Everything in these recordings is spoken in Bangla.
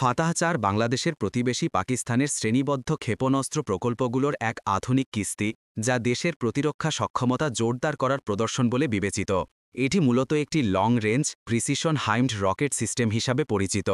ফাতাহ-4 বাংলাদেশের প্রতিবেশী পাকিস্তানের শ্রেণীবদ্ধ ক্ষেপণাস্ত্র প্রকল্পগুলোর এক আধুনিক কিস্তি, যা দেশের প্রতিরক্ষা সক্ষমতা জোরদার করার প্রদর্শন বলে বিবেচিত। এটি মূলত একটি long range precision aimed rocket system হিসাবে পরিচিত।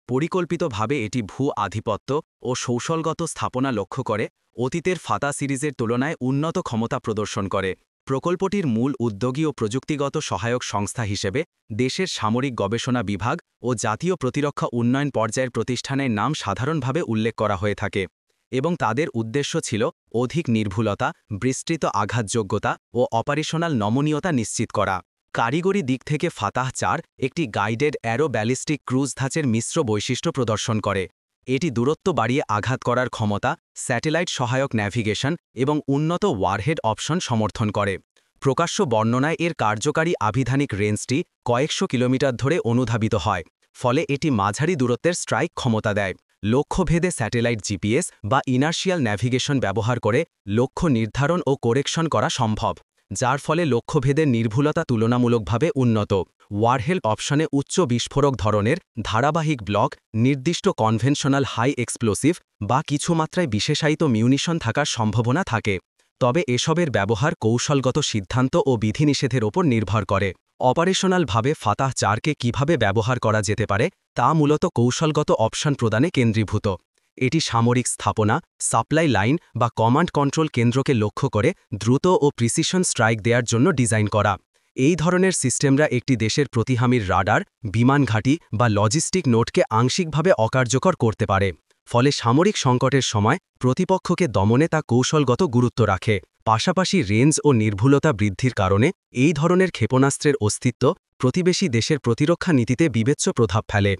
পরিকল্পিতভাবে এটি ভূ-আধিপত্য ও কৌশলগত স্থাপনা লক্ষ্য করে অতীতের ফাতা সিরিজের তুলনায় উন্নত ক্ষমতা প্রদর্শন করে। প্রকল্পটির মূল উদ্যোগী ও প্রযুক্তিগত সহায়ক সংস্থা হিসেবে দেশের সামরিক গবেষণা বিভাগ ও জাতীয় প্রতিরক্ষা উন্নয়ন পর্যায়ের প্রতিষ্ঠানের নাম সাধারণভাবে উল্লেখ করা হয়ে থাকে, এবং তাদের উদ্দেশ্য ছিল অধিক নির্ভুলতা, বিস্তৃত আঘাতযোগ্যতা ও অপারেশনাল নমনীয়তা নিশ্চিত করা। কারিগরি দিক থেকে ফাতাহ-4 একটি গাইডেড অ্যারো ব্যালিস্টিক ক্রুজ ধাঁচের মিশ্র বৈশিষ্ট্য প্রদর্শন করে। এটি দূরত্ব বাড়িয়ে আঘাত করার ক্ষমতা, স্যাটেলাইট সহায়ক ন্যাভিগেশন এবং উন্নত ওয়ারহেড অপশন সমর্থন করে। প্রকাশ্য বর্ণনায় এর কার্যকারী আভিধানিক রেঞ্জটি কয়েকশো কিলোমিটার ধরে অনুধাবিত হয়, ফলে এটি মাঝারি দূরত্বের স্ট্রাইক ক্ষমতা দেয়। লক্ষ্যভেদে স্যাটেলাইট জিপিএস বা ইনার্শিয়াল ন্যাভিগেশন ব্যবহার করে লক্ষ্য নির্ধারণ ও কোরেকশন করা সম্ভব, যার ফলে লক্ষ্যভেদের নির্ভুলতা তুলনামূলকভাবে উন্নত। ওয়ারহেড অপশনে উচ্চ বিস্ফোরক ধরনের ধারাবাহিক ব্লক, নির্দিষ্ট কনভেনশনাল হাই এক্সপ্লোসিভ বা কিছু মাত্রায় বিশেষায়িত মিউনিশন থাকার সম্ভাবনা থাকে, তবে এসবের ব্যবহার কৌশলগত সিদ্ধান্ত ও বিধিনিষেধের ওপর নির্ভর করে। অপারেশনালভাবে ফাতাহ-4কে কিভাবে ব্যবহার করা যেতে পারে তা মূলত কৌশলগত অপশন প্রদানে কেন্দ্রীভূত। এটি সামরিক স্থাপনা, সাপ্লাই লাইন বা কমান্ড কন্ট্রোল কেন্দ্রকে লক্ষ্য করে দ্রুত ও প্রিসিশন স্ট্রাইক দেওয়ার জন্য ডিজাইন করা। এই ধরনের সিস্টেমরা একটি দেশের প্রতিহামীর রাডার, বিমান ঘাঁটি বা লজিস্টিক নোডকে আংশিকভাবে অকার্যকর করতে পারে, ফলে সামরিক সংকটের সময় প্রতিপক্ষকে দমনে তা কৌশলগত গুরুত্ব রাখে। পাশাপাশি রেঞ্জ ও নির্ভুলতা বৃদ্ধির কারণে এই ধরনের ক্ষেপণাস্ত্রের অস্তিত্ব প্রতিবেশী দেশের প্রতিরক্ষা নীতিতে বিবেচ্য প্রভাব ফেলে।